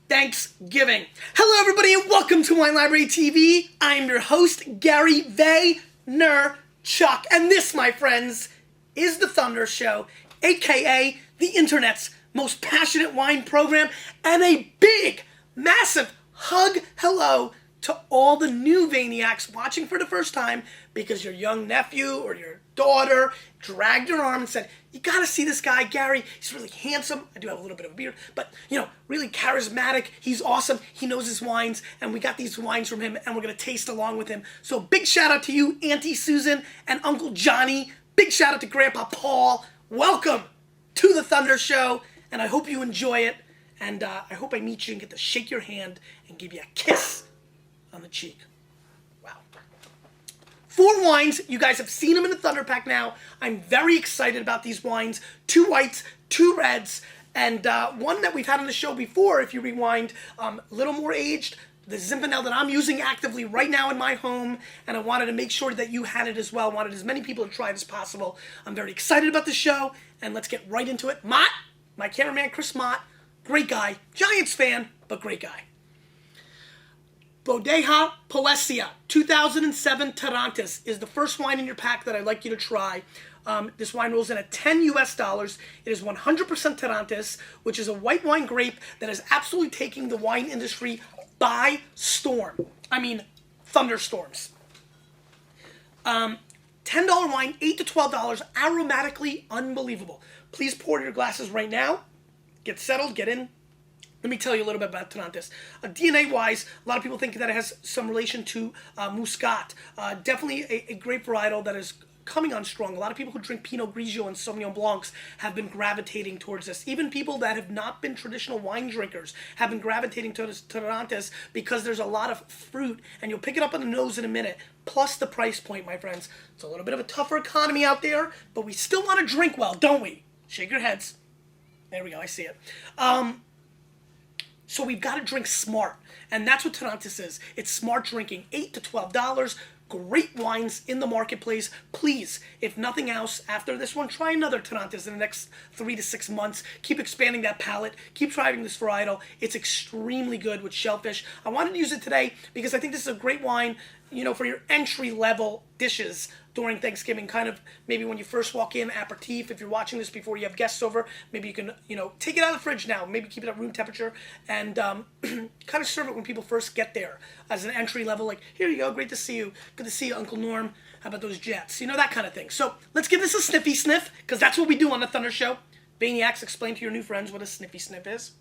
Thanksgiving. Hello everybody and welcome to Wine Library TV. I'm your host, Gary Vaynerchuk. And this, my friends, is The Thunder Show, aka the internet's most passionate wine program, and a big, massive hug hello to all the new Vaniacs watching for the first time because your young nephew or your daughter dragged your arm and said, you gotta see this guy, Gary. He's really handsome. I do have a little bit of a beard, but, really charismatic. He's awesome. He knows his wines, and we got these wines from him, and we're gonna taste along with him. So big shout out to you, Auntie Susan and Uncle Johnny. Big shout out to Grandpa Paul. Welcome to The Thunder Show, and I hope you enjoy it, and I hope I meet you and get to shake your hand and give you a kiss on the cheek. Wow. 4 wines. You guys have seen them in the Thunder Pack now. I'm very excited about these wines. 2 whites, 2 reds, and one that we've had on the show before, if you rewind, a little more aged, the Zinfandel that I'm using actively right now in my home, and I wanted to make sure that you had it as well. I wanted as many people to try it as possible. I'm very excited about the show, and let's get right into it. Mott, my cameraman Chris Mott, great guy, Giants fan, but great guy. Bodega Poesia 2007 Tarantis is the first wine in your pack that I'd like you to try. This wine rolls in at $10 US. It is 100% Tarantis, which is a white wine grape that is absolutely taking the wine industry by storm. I mean, thunderstorms. $10 wine, $8 to $12, aromatically unbelievable. Please pour in your glasses right now. Get settled, get in. Let me tell you a little bit about Tarantis. DNA-wise, a lot of people think that it has some relation to Muscat. Definitely a grape varietal that is coming on strong. A lot of people who drink Pinot Grigio and Sauvignon Blancs have been gravitating towards this. Even people that have not been traditional wine drinkers have been gravitating towards Tarantis because there's a lot of fruit, and you'll pick it up on the nose in a minute, plus the price point, my friends. It's a little bit of a tougher economy out there, but we still want to drink well, don't we? Shake your heads. There we go, I see it. So we've got to drink smart, and that's what Tarantis is. It's smart drinking, $8 to $12, great wines in the marketplace. Please, if nothing else, after this one, try another Tarantis in the next 3 to 6 months. Keep expanding that palate. Keep trying this varietal. It's extremely good with shellfish. I wanted to use it today because I think this is a great wine, for your entry-level dishes during Thanksgiving, kind of maybe when you first walk in, aperitif. If you're watching this before you have guests over, maybe you can, take it out of the fridge now, maybe keep it at room temperature, and kind of serve it when people first get there as an entry level, like, here you go, great to see you, good to see you, Uncle Norm, how about those Jets, that kind of thing. So let's give this a sniffy sniff, because that's what we do on the Thunder Show. Vaniacs, explain to your new friends what a sniffy sniff is.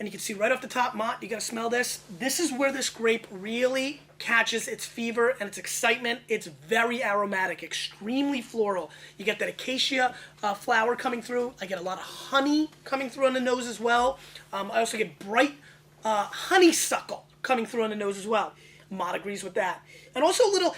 And you can see right off the top, Mott, you gotta smell this. This is where this grape really catches its fever and its excitement. It's very aromatic, extremely floral. You get that acacia flower coming through. I get a lot of honey coming through on the nose as well. I also get bright honeysuckle coming through on the nose as well. Mott agrees with that. And also a little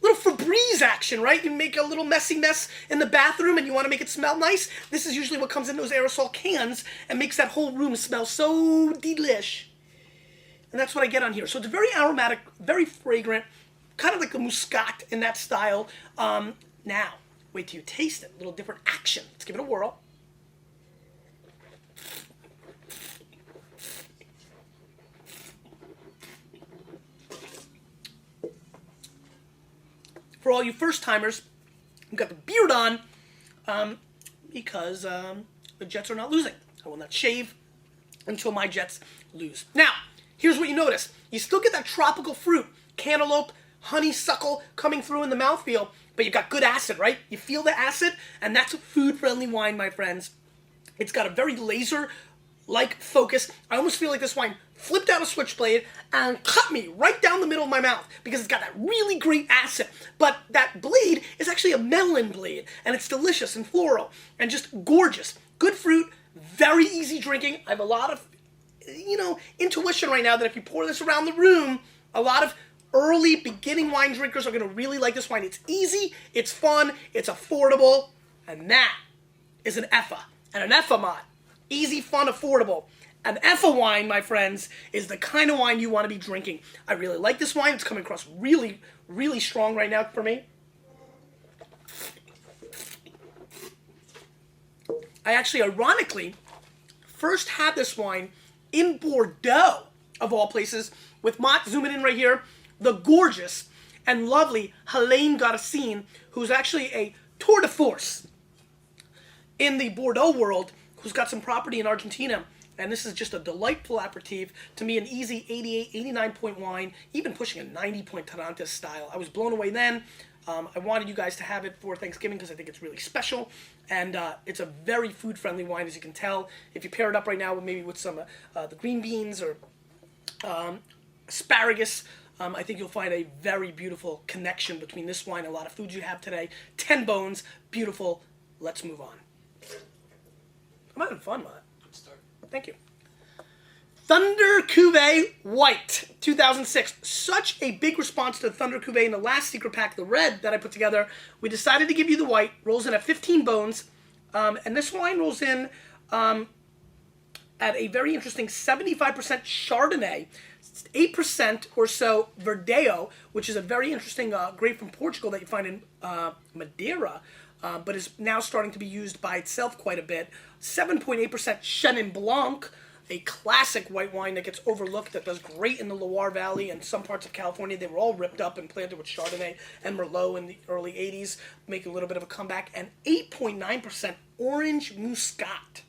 little Febreze action, right? You make a little messy mess in the bathroom and you want to make it smell nice. This is usually what comes in those aerosol cans and makes that whole room smell so delish. And that's what I get on here. So it's very aromatic, very fragrant, kind of like a Muscat in that style. Now, wait till you taste it. A little different action. Let's give it a whirl. For all you first-timers, I've got the beard on because the Jets are not losing. I will not shave until my Jets lose. Now, here's what you notice. You still get that tropical fruit, cantaloupe, honeysuckle coming through in the mouthfeel, but you've got good acid, right? You feel the acid, and that's a food-friendly wine, my friends. It's got a very laser-like focus. I almost feel like this wine flipped out a switchblade and cut me right down the middle of my mouth because it's got that really great acid. But that blade is actually a melon blade, and it's delicious and floral and just gorgeous. Good fruit, very easy drinking. I have a lot of, intuition right now that if you pour this around the room, a lot of early beginning wine drinkers are going to really like this wine. It's easy, it's fun, it's affordable, and that is an EFA. And an EFA, Mott. Easy, fun, affordable. An EFA wine, my friends, is the kind of wine you want to be drinking. I really like this wine. It's coming across really, really strong right now for me. I actually, ironically, first had this wine in Bordeaux, of all places, with Mott, zooming in right here, the gorgeous and lovely Helene Garcin, who's actually a tour de force in the Bordeaux world, who's got some property in Argentina. And this is just a delightful aperitif. To me, an easy 88, 89 point wine, even pushing a 90 point Tarantes style. I was blown away then. I wanted you guys to have it for Thanksgiving because I think it's really special. And it's a very food-friendly wine, as you can tell. If you pair it up right now with maybe with some the green beans or asparagus, I think you'll find a very beautiful connection between this wine and a lot of foods you have today. 10 bones, beautiful. Let's move on. I'm having fun, Matt. Thank you. Thunder Cuvee White, 2006. Such a big response to the Thunder Cuvee in the last secret pack, the red that I put together. We decided to give you the white. Rolls in at 15 bones. And this wine rolls in at a very interesting 75% Chardonnay, 8% or so Verdeo, which is a very interesting grape from Portugal that you find in Madeira, but is now starting to be used by itself quite a bit. 7.8% Chenin Blanc, a classic white wine that gets overlooked, that does great in the Loire Valley and some parts of California. They were all ripped up and planted with Chardonnay and Merlot in the early 80s, making a little bit of a comeback. And 8.9% Orange Muscat.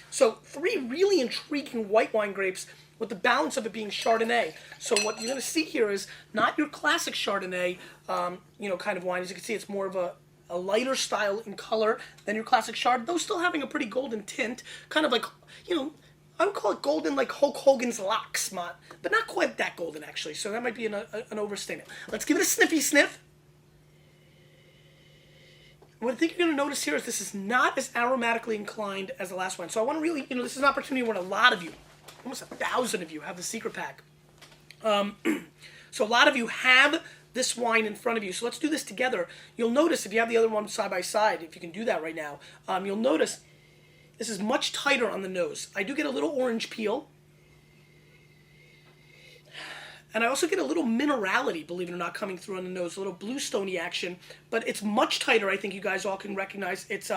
So 3 really intriguing white wine grapes with the balance of it being Chardonnay. So what you're going to see here is not your classic Chardonnay, kind of wine. As you can see, it's more of a lighter style in color than your classic Chard, though still having a pretty golden tint, kind of like, I would call it golden like Hulk Hogan's locks, but not quite that golden, actually, so that might be an overstatement. Let's give it a sniffy sniff. What I think you're going to notice here is this is not as aromatically inclined as the last one, so I want to really, this is an opportunity where a lot of you, almost 1,000 of you, have the secret pack. So a lot of you have this wine in front of you. So let's do this together. You'll notice, if you have the other one side by side, if you can do that right now, you'll notice this is much tighter on the nose. I do get a little orange peel. And I also get a little minerality, believe it or not, coming through on the nose. A little bluestony action. But it's much tighter, I think you guys all can recognize. It's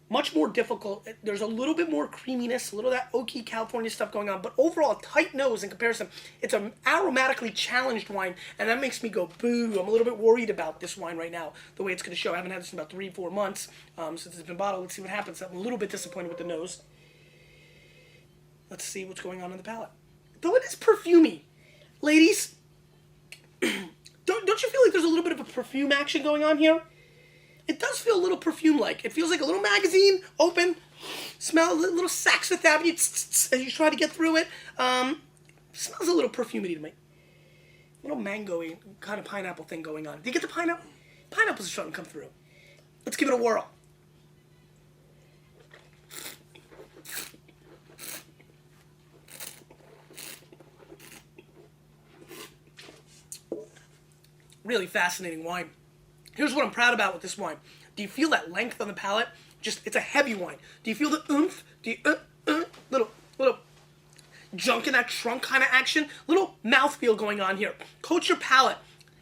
much more difficult. There's a little bit more creaminess, a little of that oaky California stuff going on, but overall a tight nose in comparison. It's an aromatically challenged wine, and that makes me go, boo. I'm a little bit worried about this wine right now, the way it's going to show. I haven't had this in about 3-4 months since it's been bottled. Let's see what happens. I'm a little bit disappointed with the nose. Let's see what's going on in the palate. Though it is perfumey. Ladies, don't you feel like there's a little bit of a perfume action going on here? It does feel a little perfume-like. It feels like a little magazine, open, smell a little Saks Fifth Avenue, as you try to get through it. Smells a little perfumey to me. A little mango-y kind of pineapple thing going on. Do you get the pineapple? Pineapples are starting to come through. Let's give it a whirl. Really fascinating wine. Here's what I'm proud about with this wine. Do you feel that length on the palate? It's a heavy wine. Do you feel the oomph? Do you, little junk in that trunk kind of action? Little mouthfeel going on here. Coats your palate.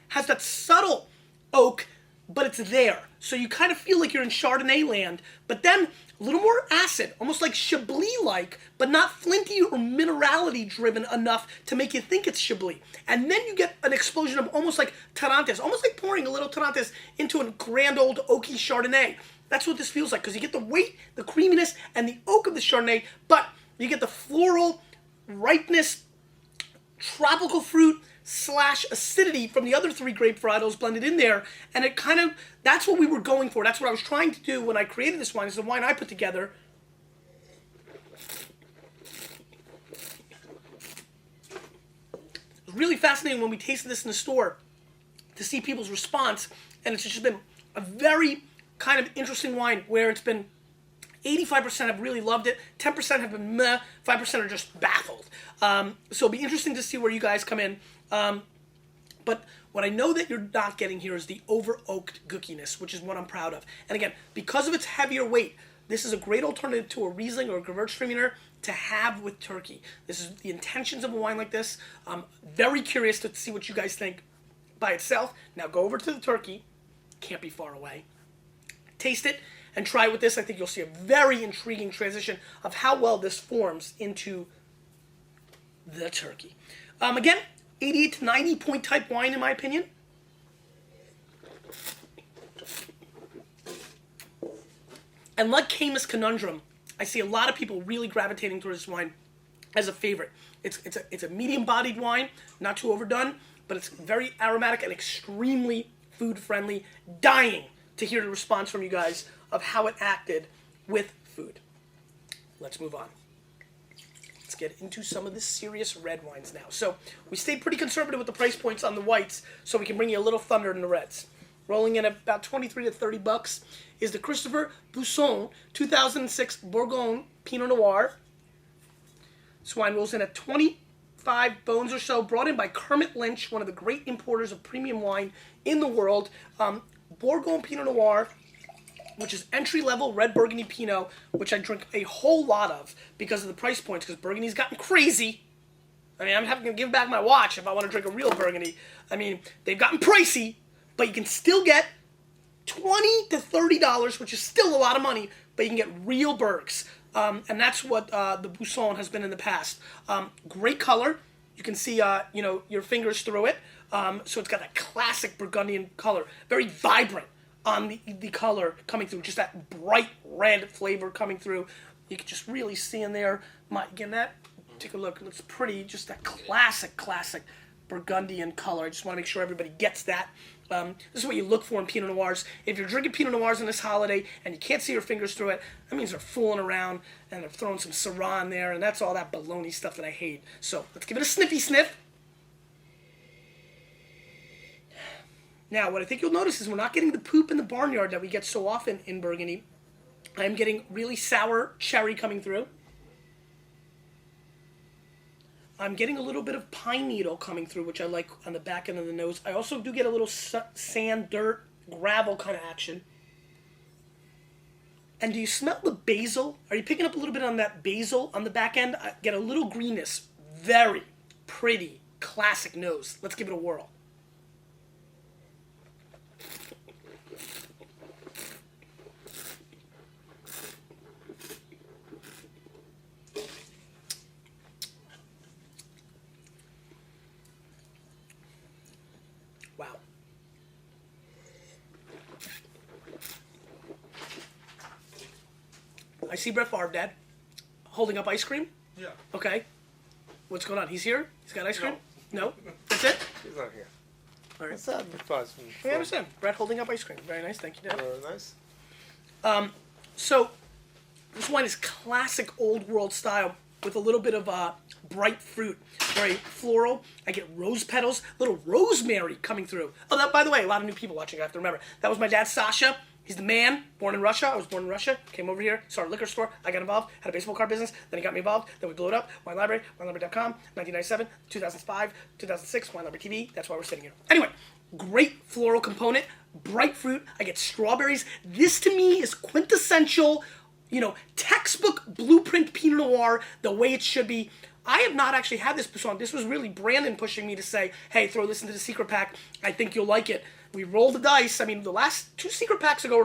Has that subtle oak, but it's there. So you kind of feel like you're in Chardonnay land, but then a little more acid, almost like Chablis-like, but not flinty or minerality-driven enough to make you think it's Chablis. And then you get an explosion of almost like Tarantes, almost like pouring a little Tarantes into a grand old oaky Chardonnay. That's what this feels like, because you get the weight, the creaminess, and the oak of the Chardonnay, but you get the floral ripeness, tropical fruit, / acidity from the other 3 grape varietals blended in there, and it kind of, that's what we were going for. That's what I was trying to do when I created this wine. It's the wine I put together. It was really fascinating when we tasted this in the store to see people's response, and it's just been a very kind of interesting wine where it's been 85% have really loved it, 10% have been meh, 5% are just baffled. So it'll be interesting to see where you guys come in. But what I know that you're not getting here is the over-oaked gookiness, which is what I'm proud of. And again, because of its heavier weight, this is a great alternative to a Riesling or a Gewürztraminer to have with turkey. This is the intentions of a wine like this. I'm very curious to see what you guys think by itself. Now go over to the turkey. Can't be far away. Taste it. and try it with this. I think you'll see a very intriguing transition of how well this forms into the turkey. Again, 88 to 90 point type wine in my opinion. And like Camus Conundrum, I see a lot of people really gravitating towards this wine as a favorite. It's a medium-bodied wine, not too overdone, but it's very aromatic and extremely food-friendly. Dying to hear the response from you guys of how it acted with food. Let's move on. Let's get into some of the serious red wines now. So we stayed pretty conservative with the price points on the whites, so we can bring you a little thunder in the reds. Rolling in at about 23 to 30 bucks is the Christopher Buisson 2006 Bourgogne Pinot Noir. This wine rolls in at 25 bones or so, brought in by Kermit Lynch, one of the great importers of premium wine in the world. Bourgogne Pinot Noir, which is entry-level red Burgundy Pinot, which I drink a whole lot of because of the price points, because Burgundy's gotten crazy. I mean, I'm having to give back my watch if I want to drink a real Burgundy. I mean, they've gotten pricey, but you can still get $20 to $30, which is still a lot of money, but you can get real Bergs. And that's what the Buisson has been in the past. Great color. You can see, your fingers through it. So it's got that classic Burgundian color. Very vibrant on the color coming through. Just that bright red flavor coming through. You can just really see in there. Again, that, take a look. It looks pretty. Just that classic Burgundian color. I just want to make sure everybody gets that. This is what you look for in Pinot Noirs. If you're drinking Pinot Noirs in this holiday and you can't see your fingers through it, that means they're fooling around and they're throwing some Syrah in there, and that's all that baloney stuff that I hate. So let's give it a sniffy sniff. Now, what I think you'll notice is we're not getting the poop in the barnyard that we get so often in Burgundy. I'm getting really sour cherry coming through. I'm getting a little bit of pine needle coming through, which I like on the back end of the nose. I also do get a little sand, dirt, gravel kind of action. And do you smell the basil? Are you picking up a little bit on that basil on the back end? I get a little greenness. Very pretty, classic nose. Let's give it a whirl. Wow. I see Brett Favre, Dad. Holding up ice cream? Yeah. Okay. What's going on? He's here? He's got ice cream? No? That's it? He's not here. All right. What's up? I understand. Brett holding up ice cream. Very nice. Thank you, Dad. Nice. So, this wine is classic old world style with a little bit of bright fruit. Very floral. I get rose petals, little rosemary coming through. Oh, that, by the way, a lot of new people watching. I have to remember. That was my dad, Sasha. He's the man, born in Russia. I was born in Russia. Came over here, started a liquor store. I got involved, had a baseball card business. Then he got me involved. Then we blew it up. Wine Library, WineLibrary.com, 1997, 2005, 2006, Wine Library TV. That's why we're sitting here. Anyway, great floral component, bright fruit. I get strawberries. This to me is quintessential, textbook blueprint Pinot Noir, the way it should be. I have not actually had this Buisson. This was really Brandon pushing me to say, hey, throw this into the secret pack. I think you'll like it. We rolled the dice. I mean, the last two secret packs ago,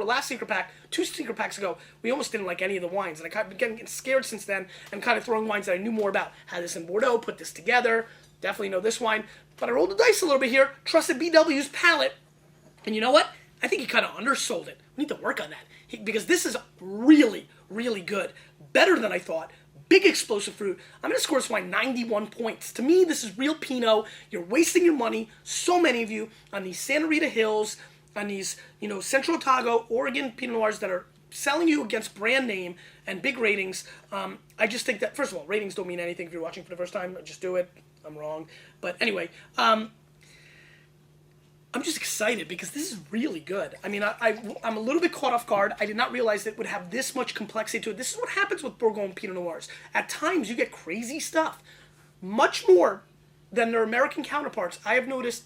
we almost didn't like any of the wines. And I kind of been getting scared since then and kind of throwing wines that I knew more about. Had this in Bordeaux, put this together. Definitely know this wine. But I rolled the dice a little bit here. Trusted BW's palate. And you know what? I think he kind of undersold it. We need to work on that. Because this is really, really good. Better than I thought. Big explosive fruit. I'm going to score this wine 91 points. To me, this is real Pinot. You're wasting your money, so many of you, on these Santa Rita Hills, on these, Central Otago, Oregon Pinot Noirs that are selling you against brand name and big ratings. I just think that, first of all, ratings don't mean anything if you're watching for the first time. Just do it. I'm wrong. But anyway, I'm just excited because this is really good. I mean, I'm a little bit caught off guard. I did not realize it would have this much complexity to it. This is what happens with Bourgogne Pinot Noirs. At times, you get crazy stuff. Much more than their American counterparts. I have noticed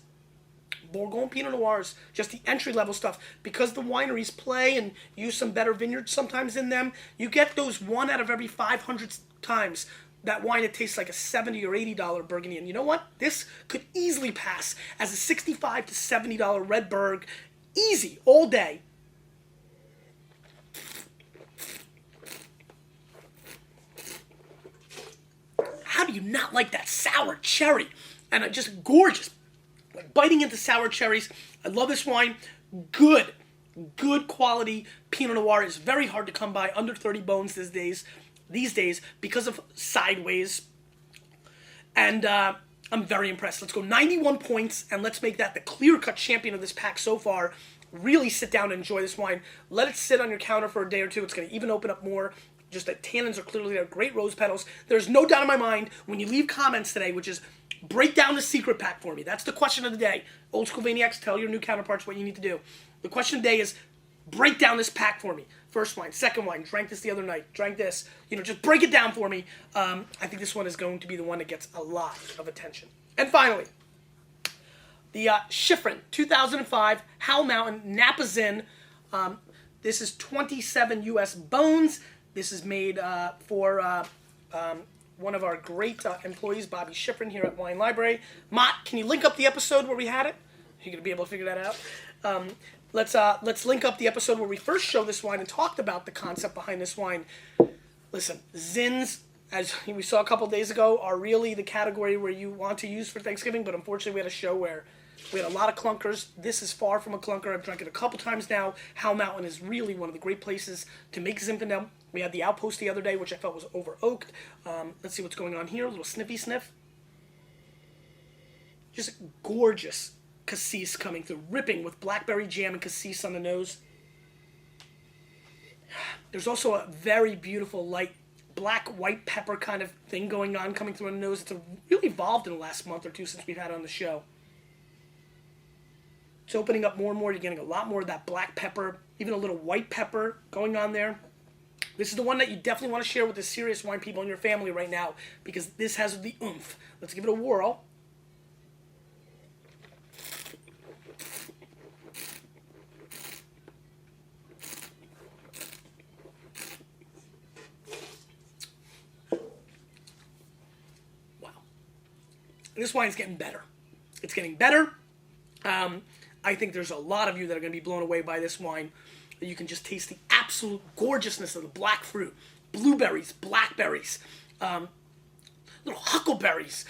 Bourgogne Pinot Noirs, just the entry-level stuff, because the wineries play and use some better vineyards sometimes in them, you get those 1 out of every 500 times that wine, it tastes like a $70 or $80 Burgundy. And you know what? This could easily pass as a $65 to $70 red Berg. Easy, all day. how do you not like that sour cherry? And just gorgeous. Like biting into sour cherries. I love this wine. Good quality Pinot Noir is very hard to come by, under 30 bones these days because of Sideways. And I'm very impressed. Let's go 91 points, and let's make that the clear-cut champion of this pack so far. Really sit down and enjoy this wine. Let it sit on your counter for a day or two. It's going to even open up more. Just the tannins are clearly there. Great rose petals. There's no doubt in my mind when you leave comments today, which is break down the secret pack for me. That's the question of the day. Old School Maniacs, tell your new counterparts what you need to do. The question of the day is break down this pack for me. First wine, second wine, drank this the other night, drank this. Just break it down for me. I think this one is going to be the one that gets a lot of attention. And finally, the Shiffrin 2005 Howell Mountain Napa Zin. This is 27 U.S. bones. This is made for one of our great employees, Bobby Shiffrin, here at Wine Library. Mott, can you link up the episode where we had it? You're going to be able to figure that out. Let's link up the episode where we first showed this wine and talked about the concept behind this wine. Listen, Zins, as we saw a couple days ago, are really the category where you want to use for Thanksgiving, but unfortunately we had a show where we had a lot of clunkers. This is far from a clunker. I've drank it a couple times now. Howell Mountain is really one of the great places to make Zinfandel. We had the Outpost the other day, which I felt was over-oaked. Let's see what's going on here. A little sniffy sniff. Just gorgeous cassis coming through. Ripping with blackberry jam and cassis on the nose. There's also a very beautiful light black white pepper kind of thing going on coming through on the nose. It's really evolved in the last month or two since we've had it on the show. It's opening up more and more. You're getting a lot more of that black pepper, even a little white pepper going on there. This is the one that you definitely want to share with the serious wine people in your family right now, because this has the oomph. Let's give it a whirl. Wow. This wine's getting better. It's getting better. I think there's a lot of you that are going to be blown away by this wine. You can just taste the absolute gorgeousness of the black fruit, blueberries, blackberries, little huckleberries.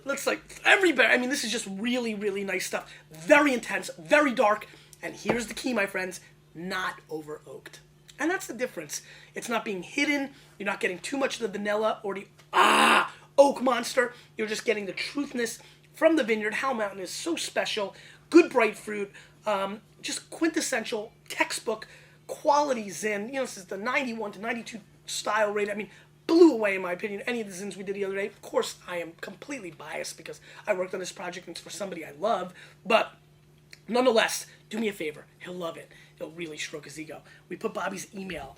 Looks like every berry. I mean, this is just really, really nice stuff. Very intense, very dark. And here's the key, my friends, not over-oaked. And that's the difference. It's not being hidden. You're not getting too much of the vanilla or the oak monster. You're just getting the truthness from the vineyard. Howell Mountain is so special. Good bright fruit. Just quintessential textbook quality Zin. This is the 91 to 92 style rate. I mean, blew away, in my opinion, any of the Zins we did the other day. Of course, I am completely biased because I worked on this project and it's for somebody I love. But nonetheless, do me a favor. He'll love it. He'll really stroke his ego. We put Bobby's email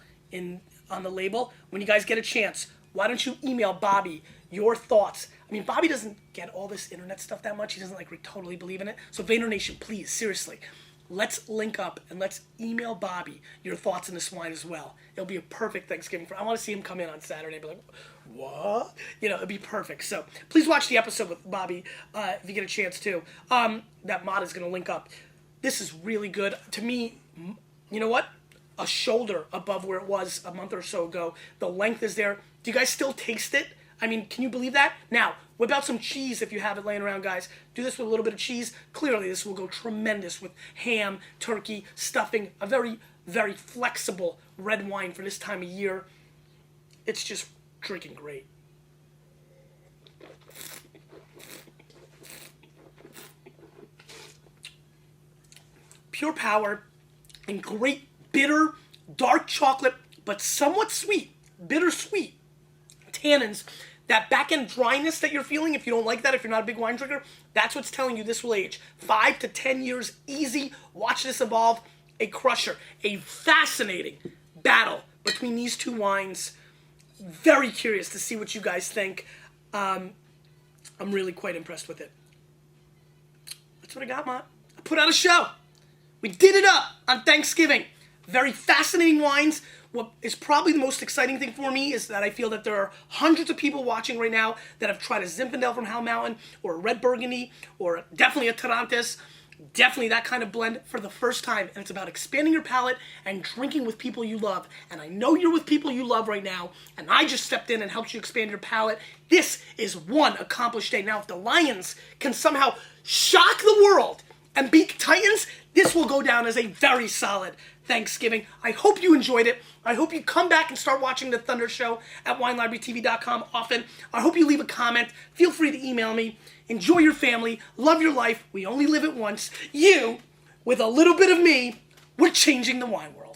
on the label. When you guys get a chance, why don't you email Bobby your thoughts? I mean, Bobby doesn't get all this internet stuff that much. He doesn't totally believe in it. So Vayner Nation, please, seriously, let's link up and let's email Bobby your thoughts on this wine as well. It'll be a perfect Thanksgiving. I want to see him come in on Saturday and be like, what? It'll be perfect. So please watch the episode with Bobby if you get a chance to. That mod is going to link up. This is really good. To me, you know what? A shoulder above where it was a month or so ago. The length is there. Do you guys still taste it? I mean, can you believe that? Now, whip out some cheese if you have it laying around, guys. Do this with a little bit of cheese. Clearly, this will go tremendous with ham, turkey, stuffing. A very, very flexible red wine for this time of year. It's just drinking great. Pure power and great bitter, dark chocolate, but somewhat sweet, bittersweet tannins. That back-end dryness that you're feeling, if you don't like that, if you're not a big wine drinker, that's what's telling you this will age. 5 to 10 years, easy. Watch this evolve. A crusher. A fascinating battle between these two wines. Very curious to see what you guys think. I'm really quite impressed with it. That's what I got, Mott. I put out a show. We did it up on Thanksgiving. Very fascinating wines. What is probably the most exciting thing for me is that I feel that there are hundreds of people watching right now that have tried a Zinfandel from Howell Mountain, or a red burgundy, or definitely a Tarantes. Definitely that kind of blend for the first time, and it's about expanding your palate and drinking with people you love. And I know you're with people you love right now, and I just stepped in and helped you expand your palate. This is one accomplished day. Now, if the Lions can somehow shock the world and beat the Titans, this will go down as a very solid Thanksgiving. I hope you enjoyed it. I hope you come back and start watching The Thunder Show at WineLibraryTV.com often. I hope you leave a comment. Feel free to email me. Enjoy your family. Love your life. We only live it once. You, with a little bit of me, we're changing the wine world.